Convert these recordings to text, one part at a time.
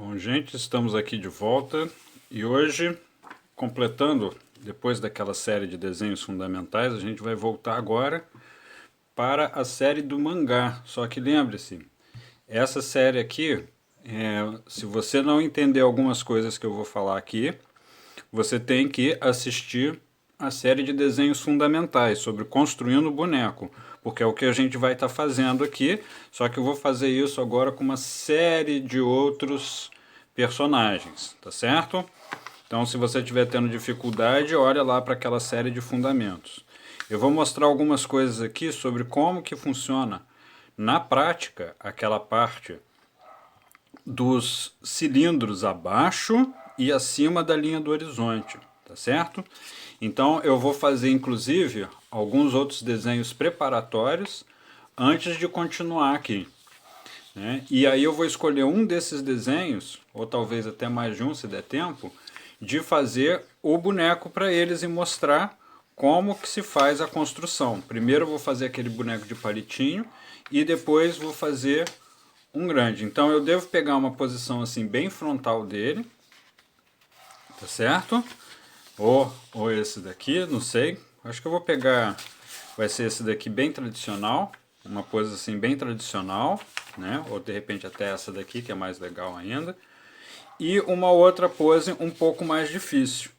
Bom, gente, estamos aqui de volta e hoje, completando, depois daquela série de desenhos fundamentais, a gente vai voltar agora para a série do mangá. Só que lembre-se, essa série aqui, se você não entender algumas coisas que eu vou falar aqui, você tem que assistir a série de desenhos fundamentais sobre construindo o boneco, porque é o que a gente vai estar fazendo aqui, só que eu vou fazer isso agora com uma série de outros personagens, tá certo? Então, se você estiver tendo dificuldade, olha lá para aquela série de fundamentos. Eu vou mostrar algumas coisas aqui sobre como que funciona na prática aquela parte dos cilindros abaixo e acima da linha do horizonte, tá certo? Então eu vou fazer inclusive alguns outros desenhos preparatórios antes de continuar aqui, né? E aí eu vou escolher um desses desenhos, ou talvez até mais de um se der tempo, de fazer o boneco para eles e mostrar como que se faz a construção. Primeiro eu vou fazer aquele boneco de palitinho e depois vou fazer um grande. Então eu devo pegar uma posição assim bem frontal dele, tá certo? Ou esse daqui, não sei. Acho que eu vou pegar, vai ser esse daqui bem tradicional, uma pose assim bem tradicional, né? Ou de repente até essa daqui que é mais legal ainda. E uma outra pose um pouco mais difícil.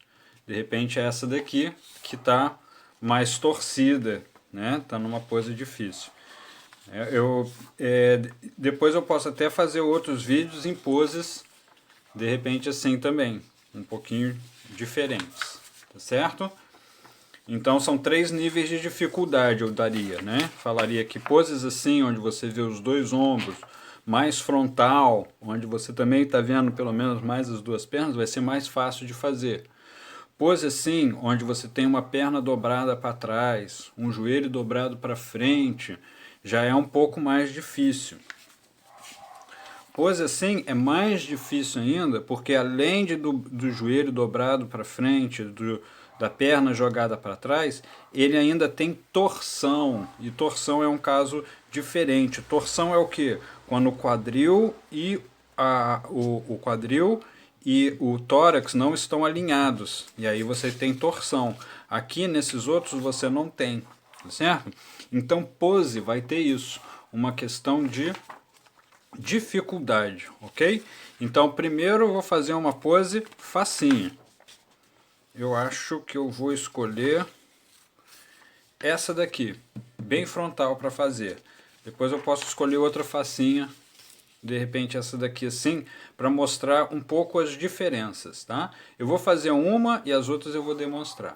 De repente é essa daqui que está mais torcida, né? Tá numa pose difícil. Depois eu posso até fazer outros vídeos em poses, de repente assim também, um pouquinho diferentes, tá certo? Então são 3 níveis de dificuldade eu daria, né? Falaria que poses assim, onde você vê os dois ombros, mais frontal, onde você também está vendo pelo menos mais as duas pernas, vai ser mais fácil de fazer. Pose assim, onde você tem uma perna dobrada para trás, um joelho dobrado para frente, já é um pouco mais difícil. Pose assim é mais difícil ainda, porque além do joelho dobrado para frente, da perna jogada para trás, ele ainda tem torção. E torção é um caso diferente. Torção é o que? Quando o quadril e o quadril e o tórax não estão alinhados. E aí você tem torção. Aqui nesses outros você não tem, tá certo? Então pose vai ter isso, uma questão de dificuldade, ok? Então primeiro eu vou fazer uma pose facinha. Eu acho que eu vou escolher essa daqui, bem frontal para fazer. Depois eu posso escolher outra facinha, de repente essa daqui assim, para mostrar um pouco as diferenças, tá? Eu vou fazer uma e as outras eu vou demonstrar.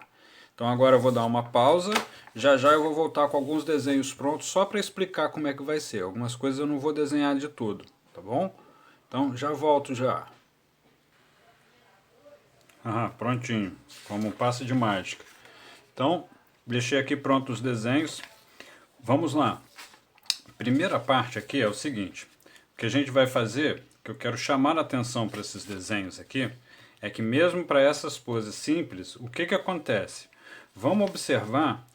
Então agora eu vou dar uma pausa, já já eu vou voltar com alguns desenhos prontos só para explicar como é que vai ser. Algumas coisas eu não vou desenhar de tudo, tá bom? Então já volto já. Prontinho, como um passe de mágica. Então, deixei aqui pronto os desenhos. Vamos lá. Primeira parte aqui é o seguinte. O que a gente vai fazer, que eu quero chamar a atenção para esses desenhos aqui, é que mesmo para essas poses simples, o que acontece? Vamos observar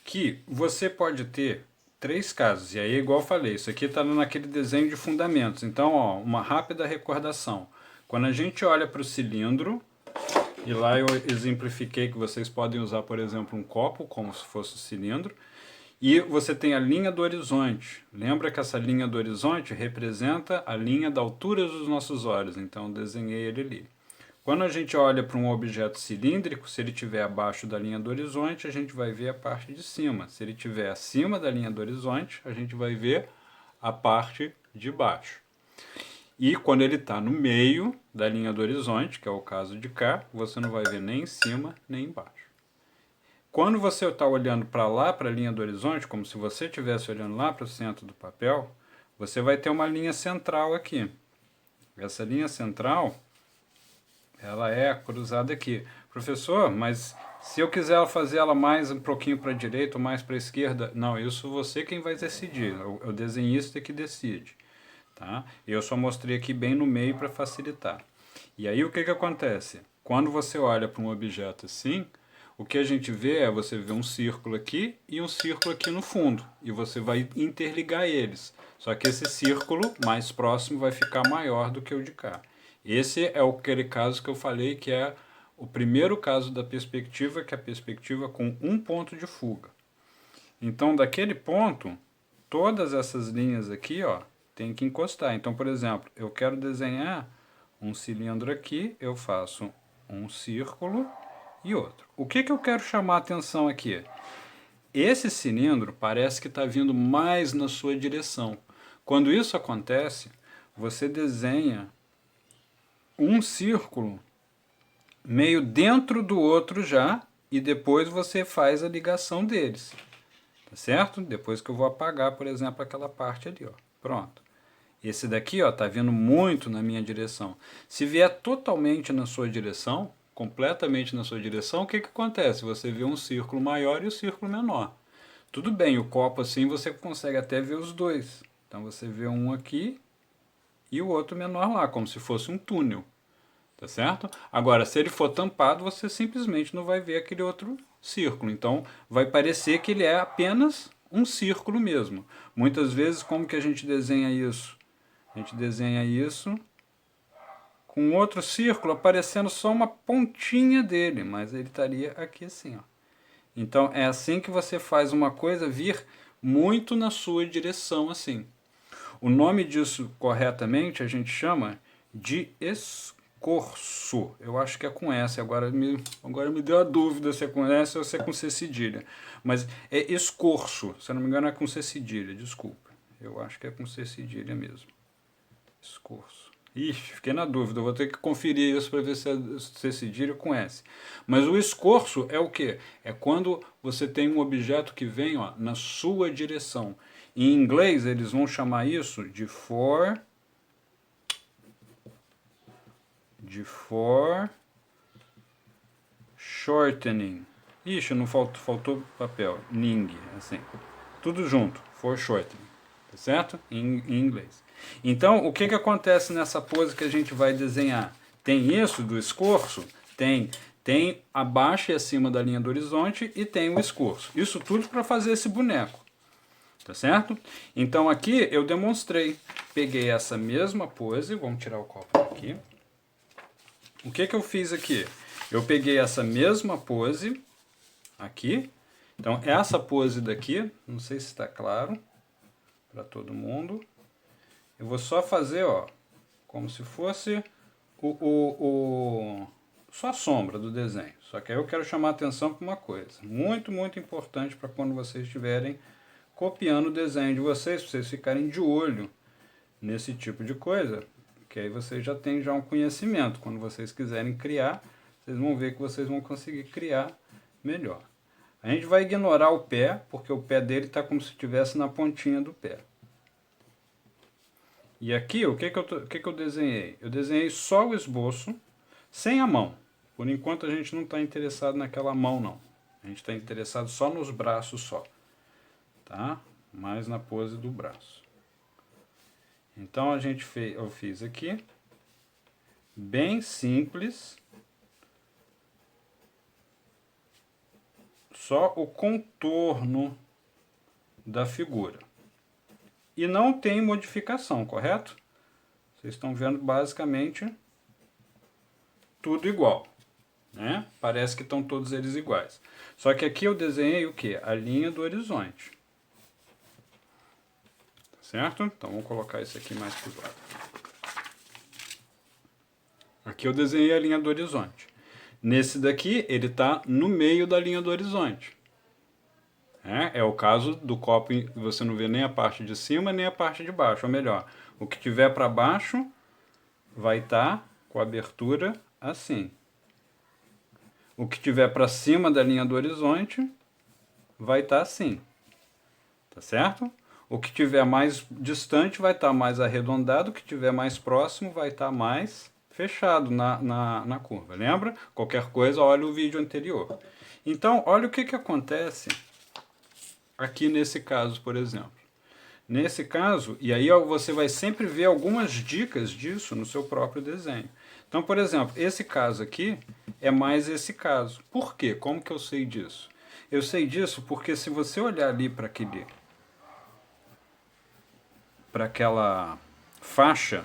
que você pode ter 3 casos. E aí, igual eu falei, isso aqui está naquele desenho de fundamentos. Então, ó, uma rápida recordação. Quando a gente olha para o cilindro, e lá eu exemplifiquei que vocês podem usar, por exemplo, um copo, como se fosse um cilindro, e você tem a linha do horizonte. Lembra que essa linha do horizonte representa a linha da altura dos nossos olhos, então eu desenhei ele ali. Quando a gente olha para um objeto cilíndrico, se ele estiver abaixo da linha do horizonte, a gente vai ver a parte de cima. Se ele estiver acima da linha do horizonte, a gente vai ver a parte de baixo. E quando ele está no meio da linha do horizonte, que é o caso de cá, você não vai ver nem em cima nem embaixo. Quando você está olhando para lá, para a linha do horizonte, como se você estivesse olhando lá para o centro do papel, você vai ter uma linha central aqui. Essa linha central, ela é cruzada aqui. Professor, mas se eu quiser fazer ela mais um pouquinho para a direita ou mais para a esquerda, não, isso você quem vai decidir, é o desenhista que decide. Tá? Eu só mostrei aqui bem no meio para facilitar. E aí o que acontece? Quando você olha para um objeto assim, o que a gente vê é, você vê um círculo aqui e um círculo aqui no fundo. E você vai interligar eles. Só que esse círculo mais próximo vai ficar maior do que o de cá. Esse é aquele caso que eu falei que é o primeiro caso da perspectiva, que é a perspectiva com um ponto de fuga. Então, daquele ponto, todas essas linhas aqui, ó, tem que encostar. Então, por exemplo, eu quero desenhar um cilindro aqui, eu faço um círculo e outro. O que eu quero chamar a atenção aqui? Esse cilindro parece que está vindo mais na sua direção. Quando isso acontece, você desenha um círculo meio dentro do outro já, e depois você faz a ligação deles. Tá certo? Depois que eu vou apagar, por exemplo, aquela parte ali, ó. Pronto. Esse daqui, ó, tá vindo muito na minha direção. Se vier totalmente na sua direção, completamente na sua direção, o que acontece? Você vê um círculo maior e o círculo menor. Tudo bem, o copo assim você consegue até ver os dois. Então você vê um aqui e o outro menor lá, como se fosse um túnel. Tá certo? Agora, se ele for tampado, você simplesmente não vai ver aquele outro círculo. Então, vai parecer que ele é apenas um círculo mesmo. Muitas vezes, como que a gente desenha isso? A gente desenha isso com outro círculo aparecendo só uma pontinha dele, mas ele estaria aqui assim, ó. Então, é assim que você faz uma coisa vir muito na sua direção, assim. O nome disso, corretamente, a gente chama de escorço. Eu acho que é com S. Agora me deu a dúvida se é com S ou se é com C cedilha. Mas é escorço. Se eu não me engano, é com C cedilha. Desculpa. Eu acho que é com C cedilha mesmo. Escorço. Ixi, fiquei na dúvida. Eu vou ter que conferir isso para ver se é C cedilha ou com S. Mas o escorço é o quê? É quando você tem um objeto que vem, ó, na sua direção. Em inglês, eles vão chamar isso de foreshortening. Ixi, não faltou papel. Ning, assim. Tudo junto. Foreshortening. Tá certo? Em inglês. Então, o que acontece nessa pose que a gente vai desenhar? Tem isso do escorço? Tem. Tem abaixo e acima da linha do horizonte e tem o escorço. Isso tudo para fazer esse boneco. Tá certo? Então aqui eu demonstrei. Peguei essa mesma pose, vamos tirar o copo aqui. O que eu fiz aqui? Eu peguei essa mesma pose aqui. Então essa pose daqui, não sei se está claro para todo mundo. Eu vou só fazer, ó, como se fosse só a sombra do desenho. Só que aí eu quero chamar a atenção para uma coisa muito, muito importante para quando vocês estiverem copiando o desenho de vocês, para vocês ficarem de olho nesse tipo de coisa, que aí vocês já têm já um conhecimento. Quando vocês quiserem criar, vocês vão ver que vocês vão conseguir criar melhor. A gente vai ignorar o pé, porque o pé dele está como se estivesse na pontinha do pé. E aqui, o que eu desenhei? Eu desenhei só o esboço, sem a mão. Por enquanto a gente não está interessado naquela mão, não. A gente está interessado só nos braços só. Tá? Mais na pose do braço. Então eu fiz aqui, bem simples, só o contorno da figura. E não tem modificação, correto? Vocês estão vendo basicamente tudo igual, né? Parece que estão todos eles iguais. Só que aqui eu desenhei o que? A linha do horizonte. Certo? Então vamos colocar isso aqui mais para o lado. Aqui eu desenhei a linha do horizonte. Nesse daqui, ele está no meio da linha do horizonte. É o caso do copo, você não vê nem a parte de cima nem a parte de baixo. Ou melhor, o que tiver para baixo vai estar com a abertura assim. O que tiver para cima da linha do horizonte vai estar assim. Tá certo? O que tiver mais distante vai estar mais arredondado, o que tiver mais próximo vai estar mais fechado na curva. Lembra? Qualquer coisa, olha o vídeo anterior. Então, olha o que acontece aqui nesse caso, por exemplo. Nesse caso, e aí você vai sempre ver algumas dicas disso no seu próprio desenho. Então, por exemplo, esse caso aqui é mais esse caso. Por quê? Como que eu sei disso? Eu sei disso porque se você olhar ali para aquela faixa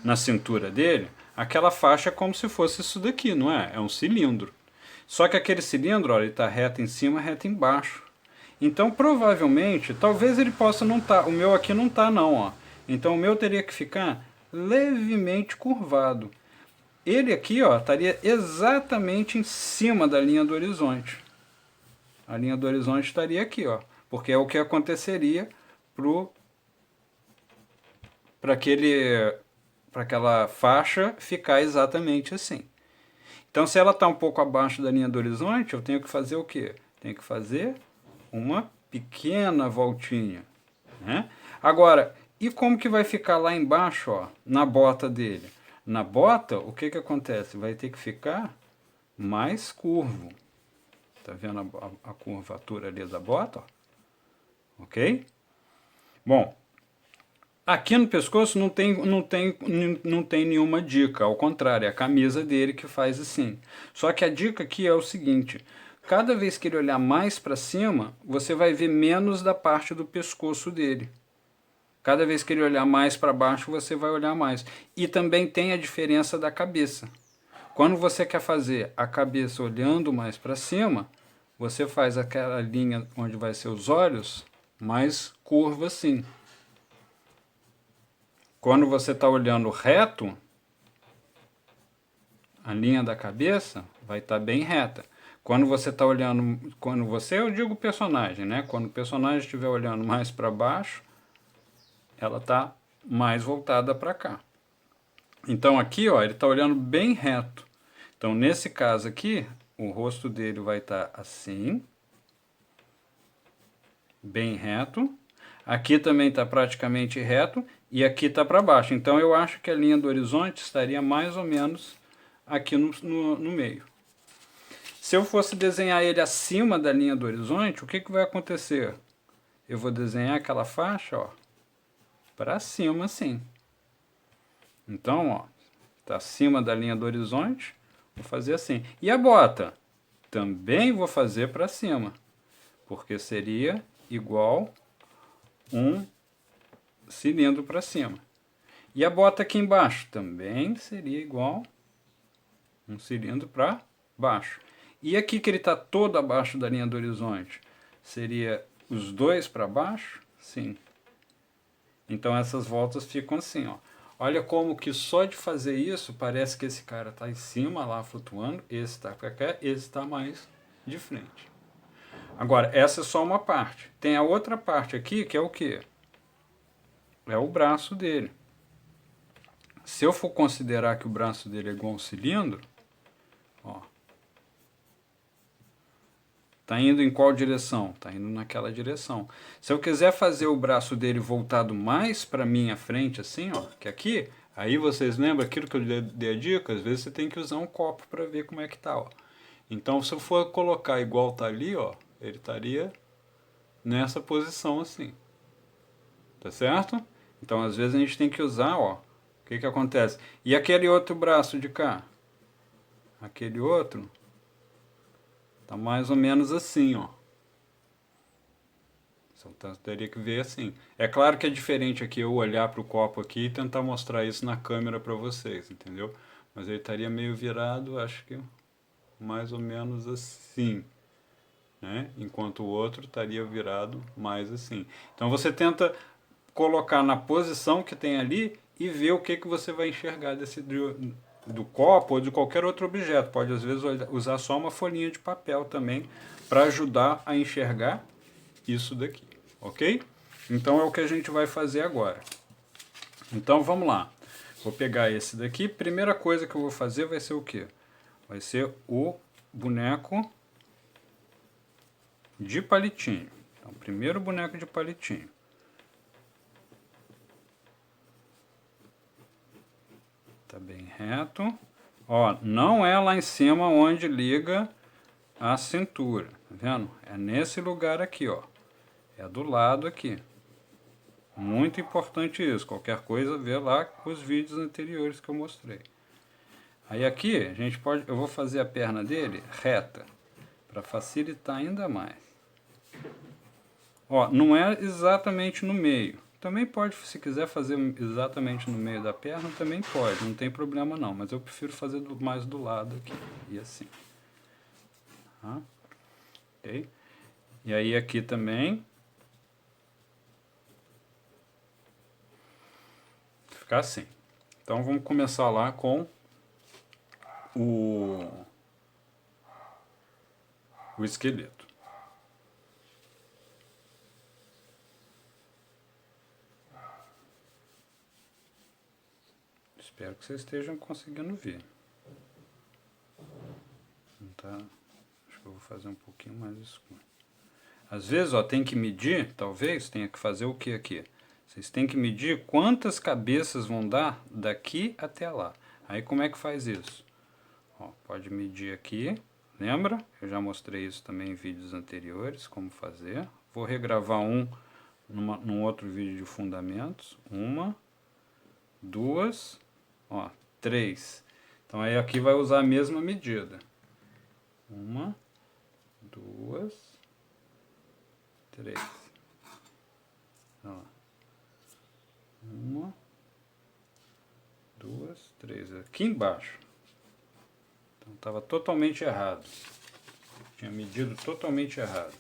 na cintura dele, aquela faixa é como se fosse isso daqui, não é? É um cilindro. Só que aquele cilindro, olha, ele está reto em cima, reto embaixo. Então, provavelmente, talvez ele possa não estar. O meu aqui não está, não, ó. Então, o meu teria que ficar levemente curvado. Ele aqui, ó, estaria exatamente em cima da linha do horizonte. A linha do horizonte estaria aqui, ó, porque é o que aconteceria para aquela faixa ficar exatamente assim. Então, se ela está um pouco abaixo da linha do horizonte, eu tenho que fazer o quê? Tenho que fazer uma pequena voltinha, né? Agora, e como que vai ficar lá embaixo, ó, na bota dele? Na bota, o que que acontece? Vai ter que ficar mais curvo. Tá vendo a curvatura ali da bota? Ó? Ok? Bom, aqui no pescoço não tem nenhuma dica, ao contrário, é a camisa dele que faz assim. Só que a dica aqui é o seguinte: cada vez que ele olhar mais para cima, você vai ver menos da parte do pescoço dele. Cada vez que ele olhar mais para baixo, você vai olhar mais. E também tem a diferença da cabeça. Quando você quer fazer a cabeça olhando mais para cima, você faz aquela linha onde vai ser os olhos mais curva assim. Quando você está olhando reto, a linha da cabeça vai estar bem reta. Quando você está olhando, eu digo personagem, né? Quando o personagem estiver olhando mais para baixo, ela está mais voltada para cá. Então aqui, ó, ele está olhando bem reto. Então nesse caso aqui, o rosto dele vai estar assim, bem reto. Aqui também está praticamente reto e aqui está para baixo. Então eu acho que a linha do horizonte estaria mais ou menos aqui no meio. Se eu fosse desenhar ele acima da linha do horizonte, o que, que vai acontecer? Eu vou desenhar aquela faixa, ó, para cima assim. Então, ó, está acima da linha do horizonte, vou fazer assim. E a bota? Também vou fazer para cima, porque seria igual um cilindro para cima. E a bota aqui embaixo? Também seria igual um cilindro para baixo. E aqui que ele está todo abaixo da linha do horizonte, seria os dois para baixo? Sim. Então essas voltas ficam assim, ó. Olha como que só de fazer isso, parece que esse cara está em cima lá flutuando, esse está para cá, esse está mais de frente. Agora, essa é só uma parte. Tem a outra parte aqui, que é o quê? É o braço dele. Se eu for considerar que o braço dele é igual a um cilindro, ó, tá indo em qual direção? Tá indo naquela direção. Se eu quiser fazer o braço dele voltado mais para minha frente, assim, ó, que aqui, aí vocês lembram aquilo que eu dei a dica? Às vezes você tem que usar um copo para ver como é que tá, ó. Então, se eu for colocar igual tá ali, ó, ele estaria nessa posição assim. Tá certo? Então, às vezes a gente tem que usar, ó, o que que acontece? E aquele outro braço de cá? Aquele outro tá mais ou menos assim, ó. Então teria que ver assim. É claro que é diferente aqui eu olhar para o copo aqui e tentar mostrar isso na câmera para vocês, entendeu? Mas ele estaria meio virado, acho que mais ou menos assim, né? Enquanto o outro estaria virado mais assim. Então você tenta colocar na posição que tem ali e ver o que que você vai enxergar do copo ou de qualquer outro objeto. Pode às vezes usar só uma folhinha de papel também para ajudar a enxergar isso daqui, ok? Então é o que a gente vai fazer agora. Então vamos lá. Vou pegar esse daqui. Primeira coisa que eu vou fazer vai ser o quê? Vai ser o boneco de palitinho. Então, primeiro boneco de palitinho. Tá bem reto. Ó, não é lá em cima onde liga a cintura, tá vendo? É nesse lugar aqui, ó. É do lado aqui. Muito importante isso. Qualquer coisa, vê lá os vídeos anteriores que eu mostrei. Aí aqui, a gente pode, eu vou fazer a perna dele reta, para facilitar ainda mais. Ó, não é exatamente no meio, Também pode, se quiser fazer exatamente no meio da perna, também pode, não tem problema não, mas eu prefiro fazer mais do lado aqui, e assim. Tá? Ok? E aí aqui também, ficar assim. Então vamos começar lá com o esqueleto. Espero que vocês estejam conseguindo ver. Não tá? Acho que eu vou fazer um pouquinho mais escuro. Às vezes, ó, tem que medir, talvez tenha que fazer o que aqui? Vocês têm que medir quantas cabeças vão dar daqui até lá. Aí como é que faz isso? Ó, pode medir aqui, lembra? Eu já mostrei isso também em vídeos anteriores, como fazer. Vou regravar num outro vídeo de fundamentos. 1, 2, ó, 3. Então aí aqui vai usar a mesma medida. 1, 2, 3. Ó. 1, 2, 3. Aqui embaixo. Então estava totalmente errado. Tinha medido totalmente errado.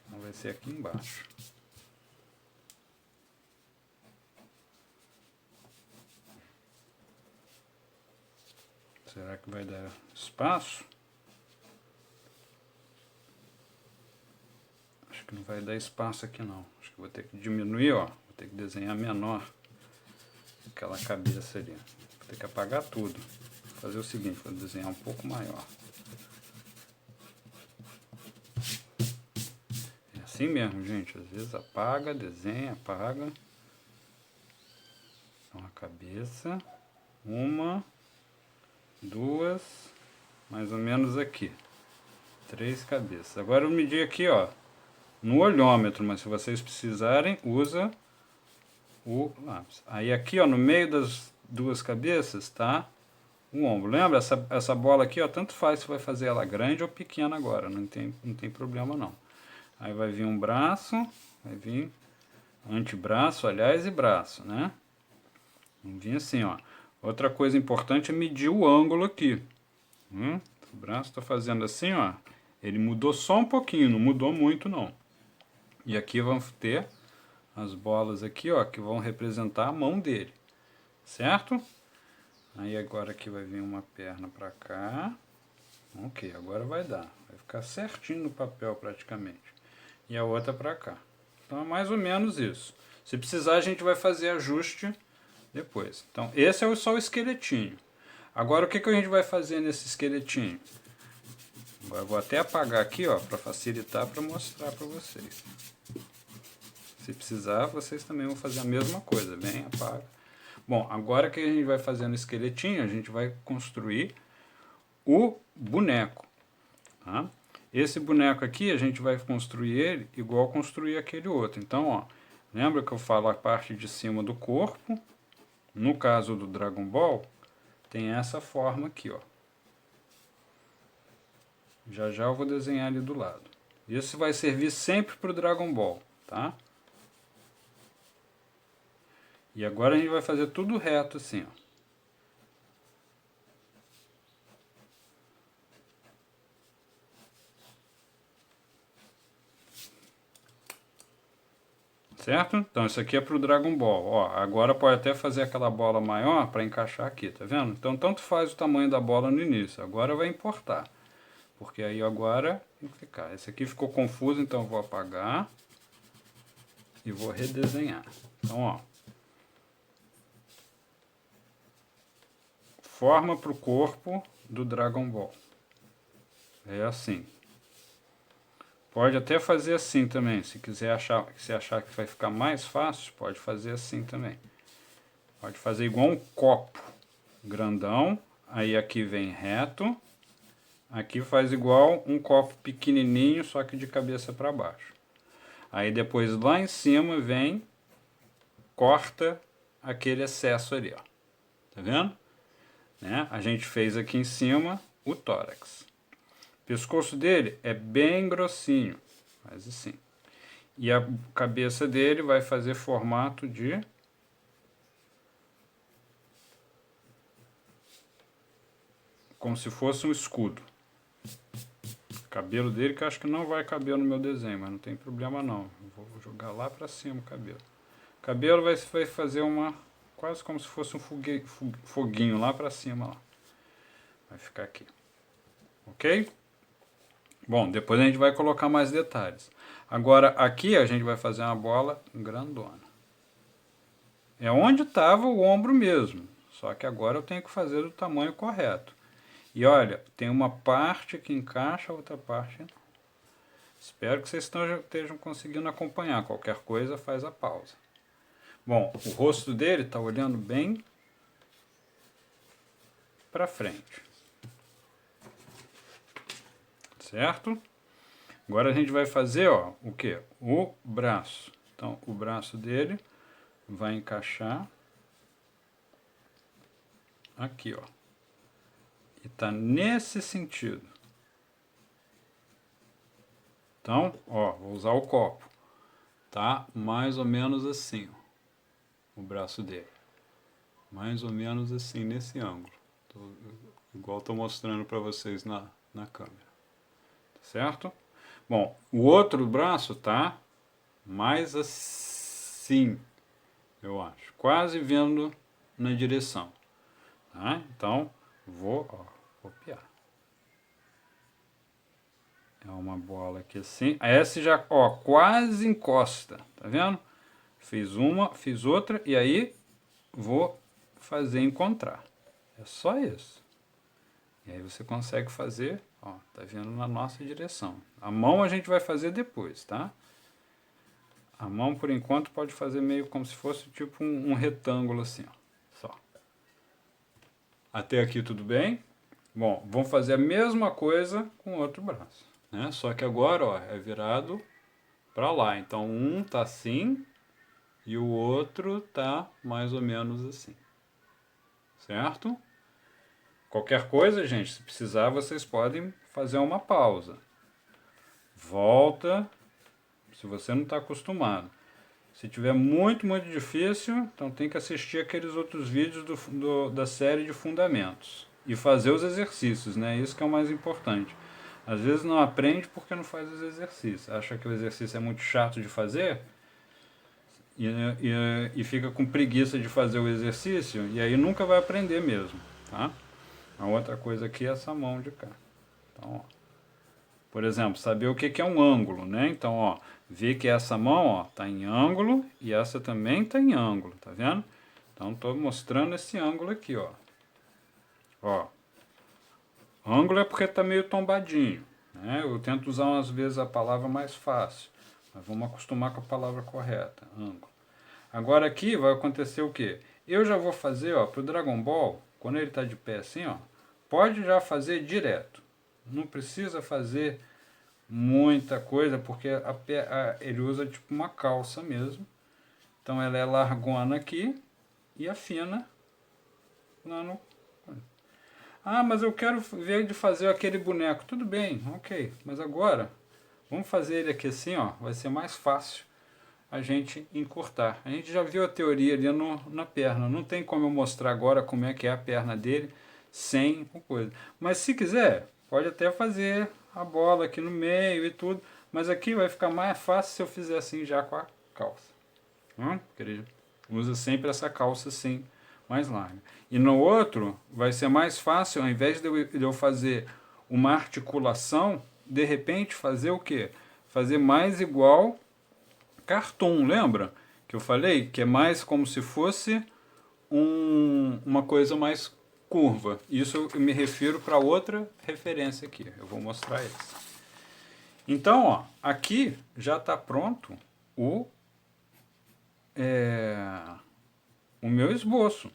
Então vai ser aqui embaixo. Será que vai dar espaço? Acho que não vai dar espaço aqui não. Acho que vou ter que diminuir, ó. Vou ter que desenhar menor aquela cabeça ali. Vou ter que apagar tudo. Vou fazer o seguinte, vou desenhar um pouco maior. É assim mesmo, gente. Às vezes apaga, desenha, apaga. Então a cabeça. 1, 2, mais ou menos aqui. 3 cabeças. Agora eu medi aqui, ó, no olhômetro, mas se vocês precisarem, usa o lápis. Aí aqui, ó, no meio das duas cabeças, tá o ombro. Lembra? Essa bola aqui, ó, tanto faz se vai fazer ela grande ou pequena agora, não tem problema não. Aí vai vir um braço, vai vir antebraço, aliás, e braço, né? Vamos vir assim, ó. Outra coisa importante é medir o ângulo aqui. O braço está fazendo assim, ó. Ele mudou só um pouquinho, não mudou muito não. E aqui vamos ter as bolas aqui, ó, que vão representar a mão dele, certo? Aí agora aqui vai vir uma perna para cá. Ok, agora vai dar. Vai ficar certinho no papel praticamente. E a outra para cá. Então é mais ou menos isso. Se precisar a gente vai fazer ajuste depois. Então esse é só o esqueletinho. Agora o que a gente vai fazer nesse esqueletinho? Agora eu vou até apagar aqui, ó, para facilitar para mostrar para vocês. Se precisar, vocês também vão fazer a mesma coisa, bem, apaga. Bom, agora que a gente vai fazer no esqueletinho, a gente vai construir o boneco. Tá? Esse boneco aqui, a gente vai construir ele igual construir aquele outro. Então, ó, lembra que eu falo a parte de cima do corpo? No caso do Dragon Ball, tem essa forma aqui, ó. Já já eu vou desenhar ali do lado. Isso vai servir sempre para o Dragon Ball, tá? E agora a gente vai fazer tudo reto assim, ó. Certo? Então isso aqui é para o Dragon Ball. Ó, agora pode até fazer aquela bola maior para encaixar aqui, tá vendo? Então tanto faz o tamanho da bola no início. Agora vai importar. Porque aí agora tem que ficar. Esse aqui ficou confuso, então eu vou apagar. E vou redesenhar. Então, ó. Forma para o corpo do Dragon Ball. É assim. Pode até fazer assim também. Se quiser achar que vai ficar mais fácil, pode fazer assim também. Pode fazer igual um copo grandão. Aí aqui vem reto. Aqui faz igual um copo pequenininho, só que de cabeça para baixo. Aí depois lá em cima vem, corta aquele excesso ali, ó. Tá vendo? Né? A gente fez aqui em cima o tórax. O pescoço dele é bem grossinho, faz assim. E a cabeça dele vai fazer formato de... como se fosse um escudo. O cabelo dele que eu acho que não vai caber no meu desenho, mas não tem problema não. Eu vou jogar lá para cima o cabelo. O cabelo vai fazer uma... quase como se fosse um foguinho lá para cima. Lá. Vai ficar aqui. Ok? Bom, depois a gente vai colocar mais detalhes. Agora aqui a gente vai fazer uma bola grandona. É onde estava o ombro mesmo. Só que agora eu tenho que fazer do tamanho correto. E olha, tem uma parte que encaixa, a outra parte não. Espero que vocês estejam conseguindo acompanhar. Qualquer coisa, faz a pausa. Bom, o rosto dele está olhando bem para frente. Certo? Agora a gente vai fazer, ó, o que? O braço. Então, o braço dele vai encaixar aqui, ó. E tá nesse sentido. Então, ó, vou usar o copo. Tá mais ou menos assim, ó, o braço dele. Mais ou menos assim, nesse ângulo. Igual estou mostrando para vocês na câmera. Certo? Bom, o outro braço tá mais assim, eu acho. Quase vendo na direção. Tá? Então, vou copiar. É uma bola aqui assim. Essa já, ó, quase encosta. Tá vendo? Fiz uma, fiz outra e aí vou fazer encontrar. É só isso. E aí você consegue fazer, ó, tá vendo na nossa direção. A mão a gente vai fazer depois, tá? A mão, por enquanto, pode fazer meio como se fosse tipo um retângulo assim, ó. Só. Até aqui tudo bem? Bom, vamos fazer a mesma coisa com o outro braço, né? Só que agora, ó, é virado para lá. Então, um tá assim e o outro tá mais ou menos assim. Certo? Qualquer coisa, gente, se precisar, vocês podem fazer uma pausa. Volta, se você não está acostumado. Se tiver muito, muito difícil, então tem que assistir aqueles outros vídeos da série de fundamentos. E fazer os exercícios, né? Isso que é o mais importante. Às vezes não aprende porque não faz os exercícios. Acha que o exercício é muito chato de fazer e fica com preguiça de fazer o exercício e aí nunca vai aprender mesmo, tá? A outra coisa aqui é essa mão de cá. Então, ó. Por exemplo, saber o que é um ângulo, né? Então, ó, ver que essa mão, ó, tá em ângulo e essa também tá em ângulo, tá vendo? Então, estou mostrando esse ângulo aqui, ó. Ó, ângulo é porque tá meio tombadinho, né? Eu tento usar às vezes a palavra mais fácil, mas vamos acostumar com a palavra correta, ângulo. Agora aqui vai acontecer o quê? Eu já vou fazer, ó, pro Dragon Ball, quando ele tá de pé assim, ó, pode já fazer direto. Não precisa fazer muita coisa, porque ele usa tipo uma calça mesmo. Então ela é largona aqui e afina lá no... Ah, mas eu quero ver de fazer aquele boneco. Tudo bem, ok. Mas agora, vamos fazer ele aqui assim, ó. Vai ser mais fácil a gente encurtar. A gente já viu a teoria ali na perna. Não tem como eu mostrar agora como é que é a perna dele sem o coisa. Mas se quiser, pode até fazer a bola aqui no meio e tudo. Mas aqui vai ficar mais fácil se eu fizer assim já com a calça. Querido, usa sempre essa calça assim, mais larga. E no outro, vai ser mais fácil, ao invés de eu fazer uma articulação, de repente fazer o quê? Fazer mais igual cartoon, lembra? Que eu falei? Que é mais como se fosse uma coisa mais curva. Isso eu me refiro para outra referência aqui. Eu vou mostrar essa. Então, ó, aqui já está pronto o meu esboço.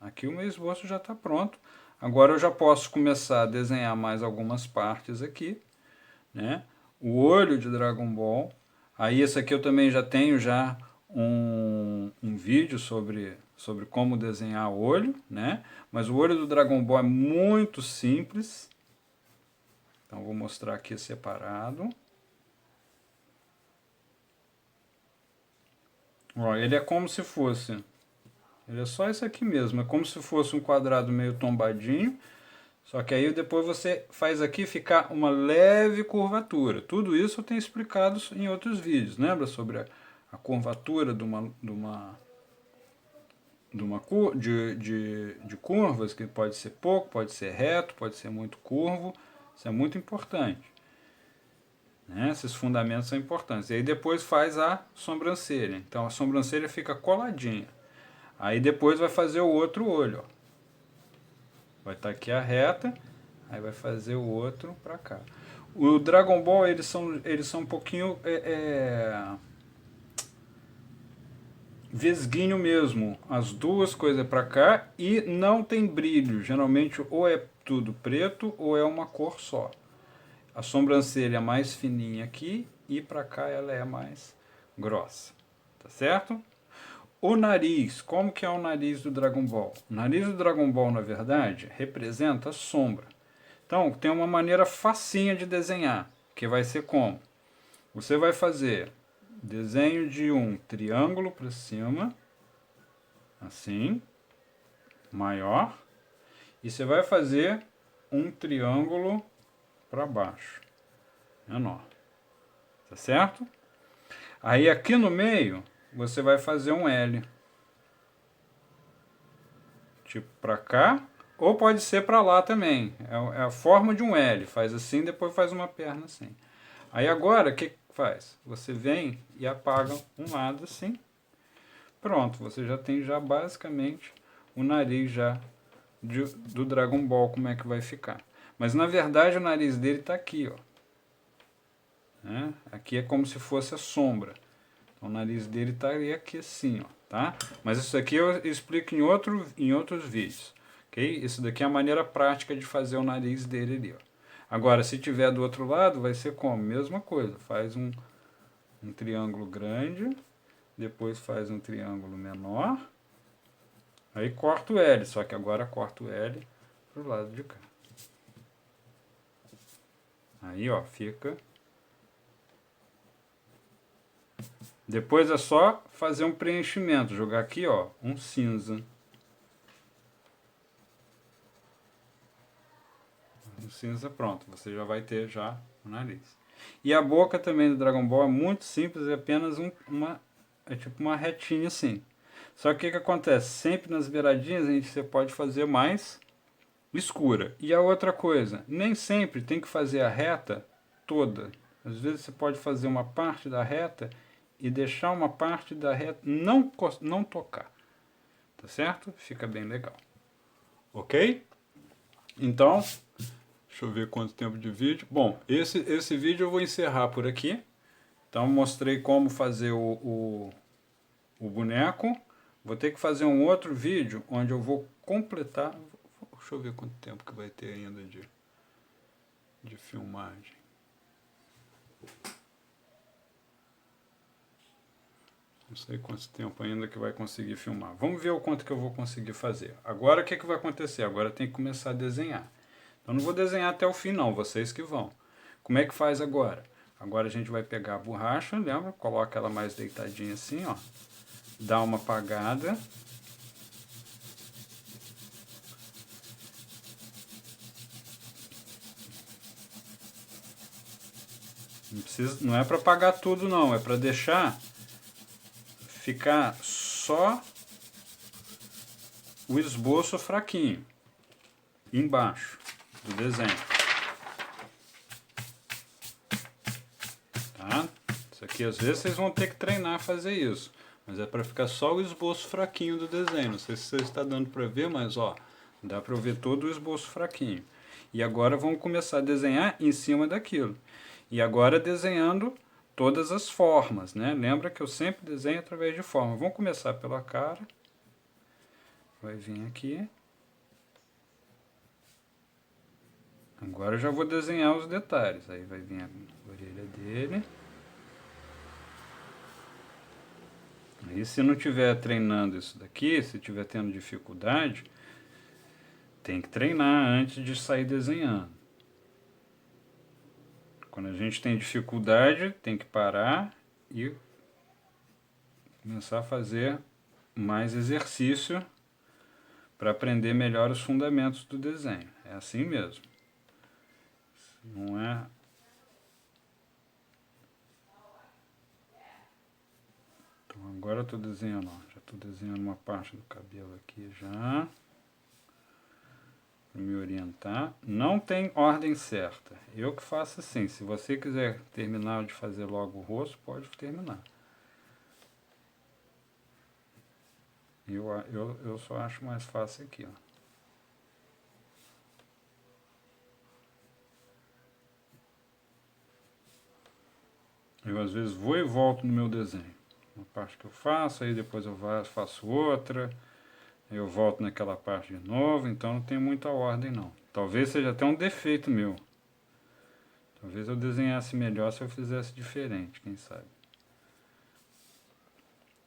Aqui o meu esboço já está pronto. Agora eu já posso começar a desenhar mais algumas partes aqui, né? O olho de Dragon Ball. Aí esse aqui eu também já tenho já um vídeo sobre como desenhar o olho, né? Mas o olho do Dragon Ball é muito simples. Então vou mostrar aqui separado. Ó, ele é como se fosse... Ele é só isso aqui mesmo. É como se fosse um quadrado meio tombadinho. Só que aí depois você faz aqui ficar uma leve curvatura. Tudo isso eu tenho explicado em outros vídeos. Lembra sobre a curvatura de curvas, que pode ser pouco, pode ser reto, pode ser muito curvo. Isso é muito importante. Né? Esses fundamentos são importantes. E aí depois faz a sobrancelha. Então a sobrancelha fica coladinha. Aí depois vai fazer o outro olho. Ó. Vai estar aqui a reta, aí vai fazer o outro para cá. O Dragon Ball, eles são um pouquinho vesguinho mesmo. As duas coisas para cá e não tem brilho. Geralmente ou é tudo preto ou é uma cor só. A sobrancelha é mais fininha aqui e para cá ela é mais grossa. Tá certo? O nariz, como que é o nariz do Dragon Ball? O nariz do Dragon Ball, na verdade, representa a sombra. Então, tem uma maneira facinha de desenhar, que vai ser como? Você vai fazer desenho de um triângulo para cima, assim, maior, e você vai fazer um triângulo para baixo, menor. Tá certo? Aí aqui no meio, você vai fazer um L. Tipo para cá, ou pode ser para lá também. É a forma de um L. Faz assim, depois faz uma perna assim. Aí agora, o que faz? Você vem e apaga um lado assim. Pronto, você já tem já basicamente o nariz já do Dragon Ball, como é que vai ficar. Mas na verdade o nariz dele está aqui, ó. Né? Aqui é como se fosse a sombra. Então, o nariz dele estaria aqui assim, ó, tá? Mas isso aqui eu explico em outros vídeos, ok? Isso daqui é a maneira prática de fazer o nariz dele ali, ó. Agora, se tiver do outro lado, vai ser como? Mesma coisa, faz um triângulo grande, depois faz um triângulo menor, aí corta o L, só que agora corta o L pro lado de cá. Aí, ó, fica... Depois é só fazer um preenchimento, jogar aqui, ó, um cinza. Um cinza, pronto, você já vai ter já o nariz. E a boca também do Dragon Ball é muito simples, é apenas é tipo uma retinha assim. Só que o que acontece? Sempre nas beiradinhas você pode fazer mais escura. E a outra coisa, nem sempre tem que fazer a reta toda. Às vezes você pode fazer uma parte da reta e deixar uma parte da reta não tocar. Tá certo? Fica bem legal. Ok? Então, deixa eu ver quanto tempo de vídeo. Bom, esse vídeo eu vou encerrar por aqui. Então, mostrei como fazer o boneco. Vou ter que fazer um outro vídeo onde eu vou completar. Deixa eu ver quanto tempo que vai ter ainda de filmagem. Não sei quanto tempo ainda que vai conseguir filmar. Vamos ver o quanto que eu vou conseguir fazer. Agora o que, que vai acontecer? Agora tem que começar a desenhar. Então não vou desenhar até o fim não, vocês que vão. Como é que faz agora? Agora a gente vai pegar a borracha, lembra? Coloca ela mais deitadinha assim, ó. Dá uma apagada. Não é para apagar tudo não, é para deixar ficar só o esboço fraquinho embaixo do desenho. Tá? Isso aqui às vezes vocês vão ter que treinar a fazer isso, mas é para ficar só o esboço fraquinho do desenho. Não sei se você está dando para ver, mas ó, dá para ver todo o esboço fraquinho. E agora vamos começar a desenhar em cima daquilo. E agora desenhando todas as formas, né? Lembra que eu sempre desenho através de forma. Vamos começar pela cara. Vai vir aqui. Agora eu já vou desenhar os detalhes. Aí vai vir a orelha dele. Aí se não estiver treinando isso daqui, se estiver tendo dificuldade, tem que treinar antes de sair desenhando. Quando a gente tem dificuldade, tem que parar e começar a fazer mais exercício para aprender melhor os fundamentos do desenho. É assim mesmo. Não é... Então agora eu estou desenhando, ó, já estou desenhando uma parte do cabelo aqui já. Para me orientar. Não tem ordem certa. Eu que faço assim. Se você quiser terminar de fazer logo o rosto, pode terminar. Eu só acho mais fácil aqui, ó. Eu às vezes vou e volto no meu desenho. Uma parte que eu faço, aí depois eu faço outra, aí eu volto naquela parte de novo, então não tem muita ordem não. Talvez seja até um defeito meu. Talvez eu desenhasse melhor se eu fizesse diferente, quem sabe.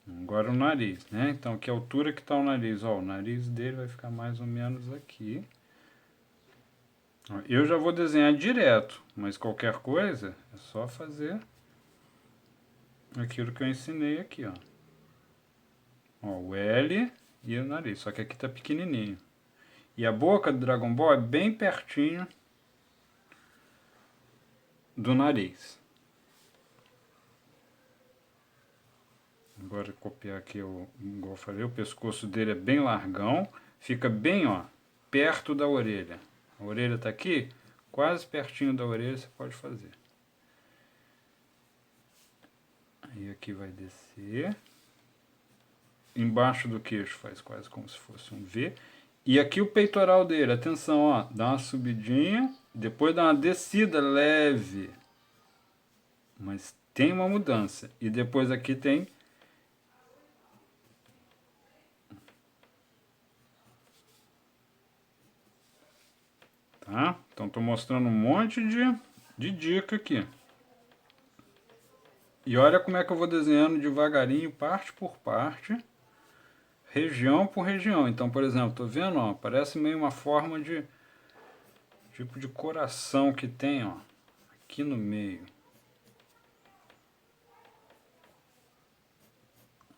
Agora o nariz, né? Então, que altura que está o nariz? Ó, o nariz dele vai ficar mais ou menos aqui. Ó, eu já vou desenhar direto, mas qualquer coisa é só fazer aquilo que eu ensinei aqui, ó. Ó, o L e o nariz, só que aqui tá pequenininho. E a boca do Dragon Ball é bem pertinho do nariz. Agora copiar aqui, igual eu falei, o pescoço dele é bem largão, fica bem, ó, perto da orelha. A orelha tá aqui, quase pertinho da orelha você pode fazer. Aí aqui vai descer. Embaixo do queixo faz quase como se fosse um V. E aqui o peitoral dele, atenção, ó, dá uma subidinha, depois dá uma descida leve. Mas tem uma mudança. E depois aqui tem... Tá? Então estou mostrando um monte de dica aqui. E olha como é que eu vou desenhando devagarinho, parte por parte, região por região. Então, por exemplo, tô vendo, ó, parece meio uma forma de tipo de coração que tem, ó, aqui no meio.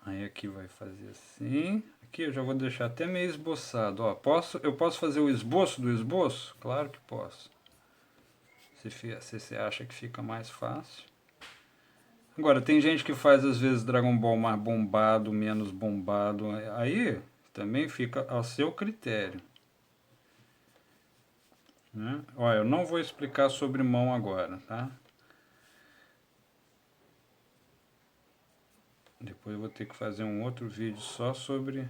Aí aqui vai fazer assim. Aqui eu já vou deixar até meio esboçado, ó. Eu posso fazer o esboço do esboço? Claro que posso. Se você acha que fica mais fácil. Agora, tem gente que faz às vezes Dragon Ball mais bombado, menos bombado. Aí também fica ao seu critério. Né? Olha, eu não vou explicar sobre mão agora, tá? Depois eu vou ter que fazer um outro vídeo só sobre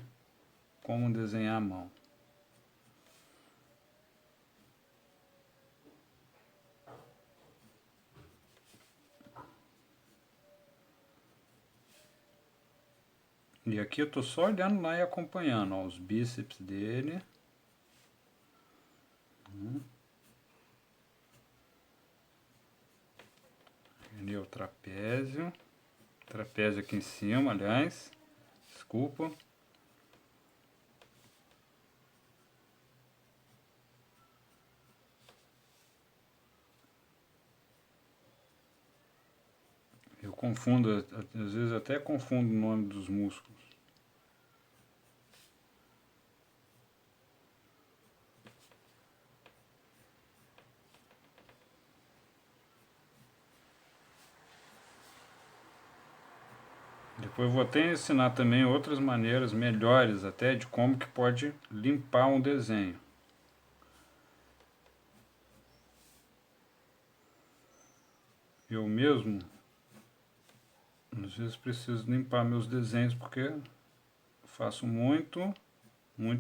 como desenhar a mão. E aqui eu tô só olhando lá e acompanhando, ó, os bíceps dele. Ali é o trapézio. Trapézio aqui em cima, aliás. Desculpa. Eu confundo, às vezes até confundo o nome dos músculos. Depois eu vou até ensinar também outras maneiras melhores até de como que pode limpar um desenho. Eu mesmo, às vezes preciso limpar meus desenhos porque faço muito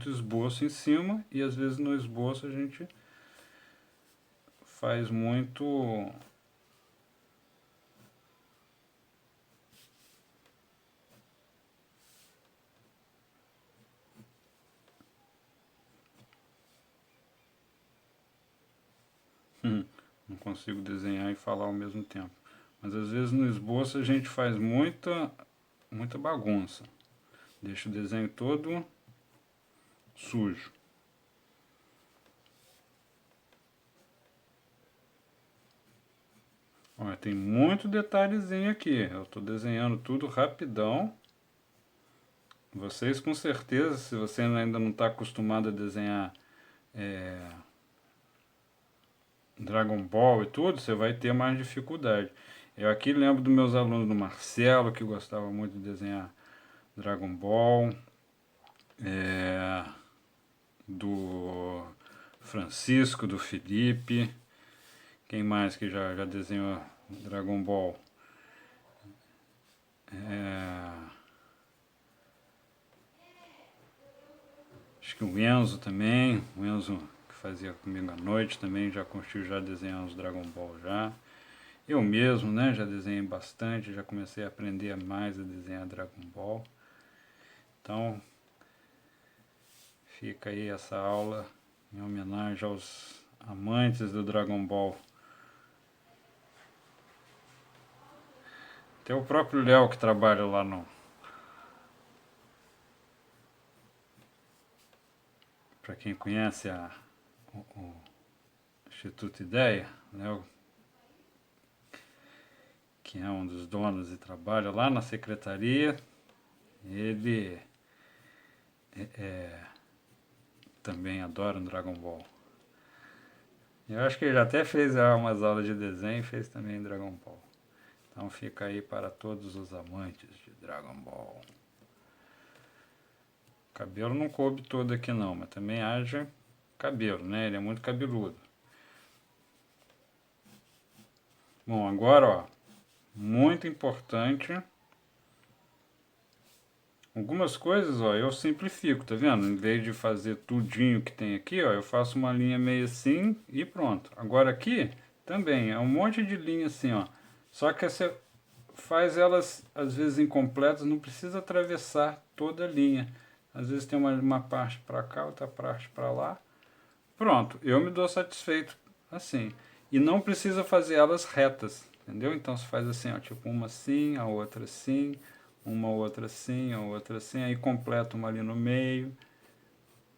esboço em cima e às vezes no esboço a gente faz muito... Não consigo desenhar e falar ao mesmo tempo. Mas às vezes no esboço a gente faz muita bagunça. Deixa o desenho todo sujo. Olha, tem muito detalhezinho aqui. Eu estou desenhando tudo rapidão. Vocês com certeza, se você ainda não está acostumado a desenhar Dragon Ball e tudo, você vai ter mais dificuldade. Eu aqui lembro dos meus alunos do Marcelo, que gostava muito de desenhar Dragon Ball, é, do Francisco, do Felipe, quem mais que já desenhou Dragon Ball? Acho que o Enzo também, o Enzo que fazia comigo à noite também, já conseguiu já desenhar uns Dragon Ball já. Eu mesmo, né, já desenhei bastante, já comecei a aprender mais a desenhar Dragon Ball. Então, fica aí essa aula em homenagem aos amantes do Dragon Ball. Tem o próprio Léo que trabalha lá no... Para quem conhece o Instituto Ideia, Léo, que é um dos donos e trabalha lá na secretaria, ele também adora um Dragon Ball. Eu acho que ele até fez umas aulas de desenho e fez também Dragon Ball. Então fica aí para todos os amantes de Dragon Ball. O cabelo não coube todo aqui não, mas também haja cabelo, né? Ele é muito cabeludo. Bom, agora, ó, muito importante. Algumas coisas, ó, eu simplifico, tá vendo? Em vez de fazer tudinho que tem aqui, ó, eu faço uma linha meio assim e pronto. Agora aqui também é um monte de linha assim, ó. Só que você faz elas às vezes incompletas, não precisa atravessar toda a linha. Às vezes tem uma parte para cá, outra parte para lá. Pronto, eu me dou satisfeito assim. E não precisa fazer elas retas, entendeu? Então você faz assim, ó, tipo uma assim, a outra assim, uma outra assim, a outra assim, aí completa uma ali no meio,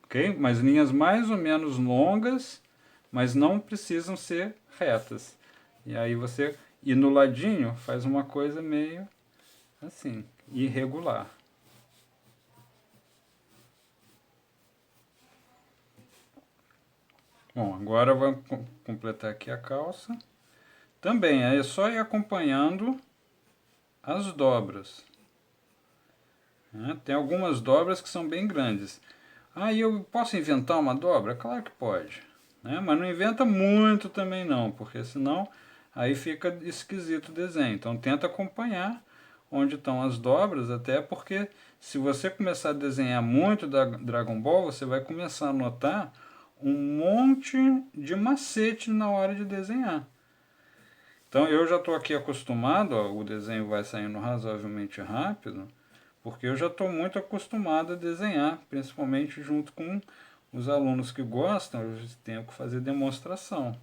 ok? Mas linhas mais ou menos longas, mas não precisam ser retas. E aí você, e no ladinho, faz uma coisa meio assim, irregular. Bom, agora vamos completar aqui a calça. Também é só ir acompanhando as dobras. Né? Tem algumas dobras que são bem grandes. Ah, e eu posso inventar uma dobra? Claro que pode. Né? Mas não inventa muito também não, porque senão aí fica esquisito o desenho. Então tenta acompanhar onde estão as dobras, até porque se você começar a desenhar muito da Dragon Ball, você vai começar a notar um monte de macete na hora de desenhar. Então eu já estou aqui acostumado, ó, o desenho vai saindo razoavelmente rápido, porque eu já estou muito acostumado a desenhar, principalmente junto com os alunos que gostam, eu tenho que fazer demonstração.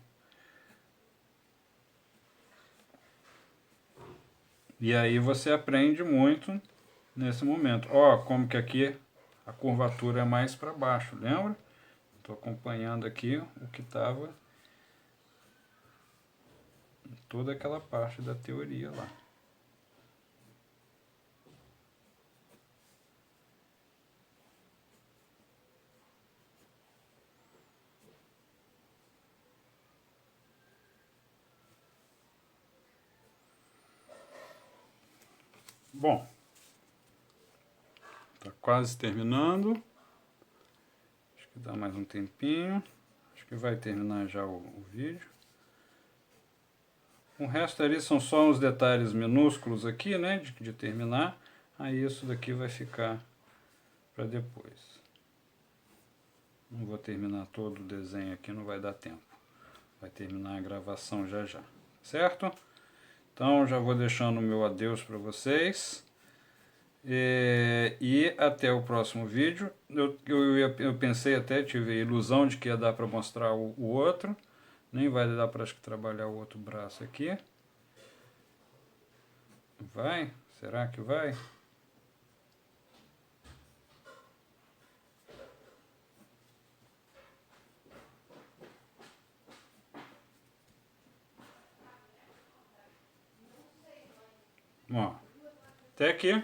E aí você aprende muito nesse momento. Ó, como que aqui a curvatura é mais para baixo, lembra? Estou acompanhando aqui o que estava toda aquela parte da teoria lá. Bom, está quase terminando. Acho que dá mais um tempinho. Acho que vai terminar já o vídeo. O resto ali são só uns detalhes minúsculos aqui, né, de terminar. Aí isso daqui vai ficar para depois. Não vou terminar todo o desenho aqui, não vai dar tempo. Vai terminar a gravação já já, certo? Então já vou deixando o meu adeus para vocês. E até o próximo vídeo. Eu pensei até, tive a ilusão de que ia dar para mostrar o outro. Nem vai dar para trabalhar o outro braço aqui. Vai? Será que vai? Ó, até aqui.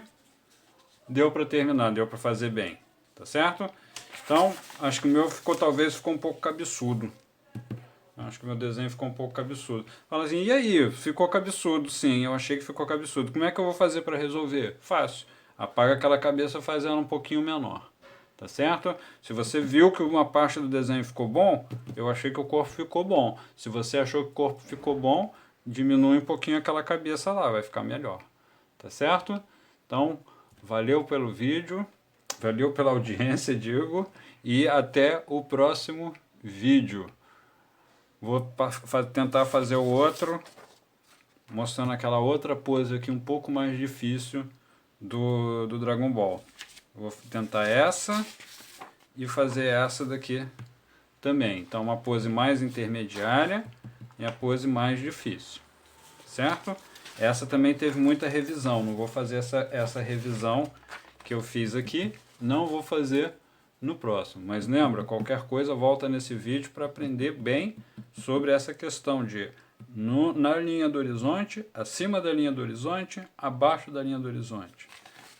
deu para terminar, deu para fazer bem, tá certo? Então, acho que o meu talvez ficou um pouco cabeçudo. Acho que o meu desenho ficou um pouco cabeçudo. Fala assim, e aí? Ficou cabeçudo, sim, eu achei que ficou cabeçudo. Como é que eu vou fazer para resolver? Fácil. Apaga aquela cabeça, faz ela um pouquinho menor. Tá certo? Se você viu que uma parte do desenho ficou bom, eu achei que o corpo ficou bom. Se você achou que o corpo ficou bom, diminui um pouquinho aquela cabeça lá, vai ficar melhor. Tá certo? Então, valeu pelo vídeo, valeu pela audiência, digo, e até o próximo vídeo. Vou tentar fazer o outro, mostrando aquela outra pose aqui um pouco mais difícil do Dragon Ball. Vou tentar essa e fazer essa daqui também. Então, uma pose mais intermediária e a pose mais difícil, certo? Essa também teve muita revisão, não vou fazer essa revisão que eu fiz aqui, não vou fazer no próximo. Mas lembra, qualquer coisa volta nesse vídeo para aprender bem sobre essa questão de na linha do horizonte, acima da linha do horizonte, abaixo da linha do horizonte,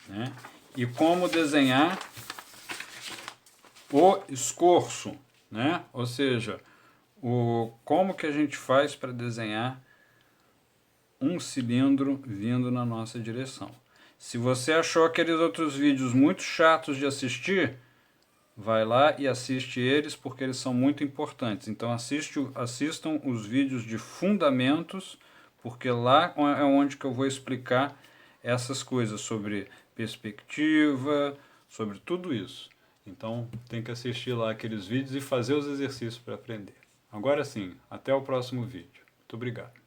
né? E como desenhar o escorço, né? Ou seja, como que a gente faz para desenhar um cilindro vindo na nossa direção. Se você achou aqueles outros vídeos muito chatos de assistir, vai lá e assiste eles porque eles são muito importantes. Então assistam os vídeos de fundamentos, porque lá é onde que eu vou explicar essas coisas sobre perspectiva, sobre tudo isso. Então tem que assistir lá aqueles vídeos e fazer os exercícios para aprender. Agora sim, até o próximo vídeo. Muito obrigado.